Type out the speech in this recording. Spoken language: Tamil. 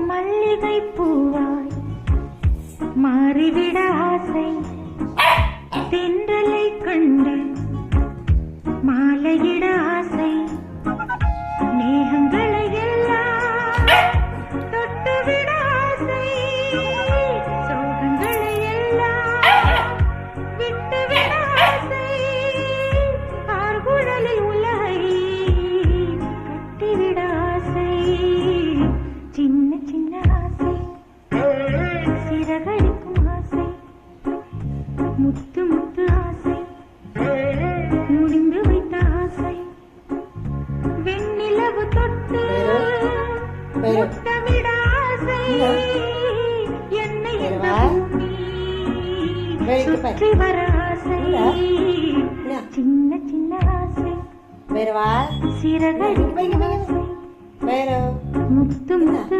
மல்லிகை பூவாய் மாறிவிட ஆசை, தென்றலை கண்டு மாலையிட ஆசை, மேகங்களை எல்லாம் தொட்டுவிட ஆசை, சோகங்களை எல்லாம் விட்டுவிட ஆசை, ஆர்குழலில் உலகை கட்டிவிட ஆசை, சின்ன சின்ன ஆசை, சிறகடிக்கும் ஆசை, முத்து முத்து ஆசை, முடிந்து வைத்த ஆசை, வெண்ணிலவு தொட்டு முத்தமிட ஆசை, என்னை இந்த பூமி சுற்றி வர ஆசை, சின்ன சின்ன ஆசை, சிறகடிக்கும் ஆசை, முத்து முத்து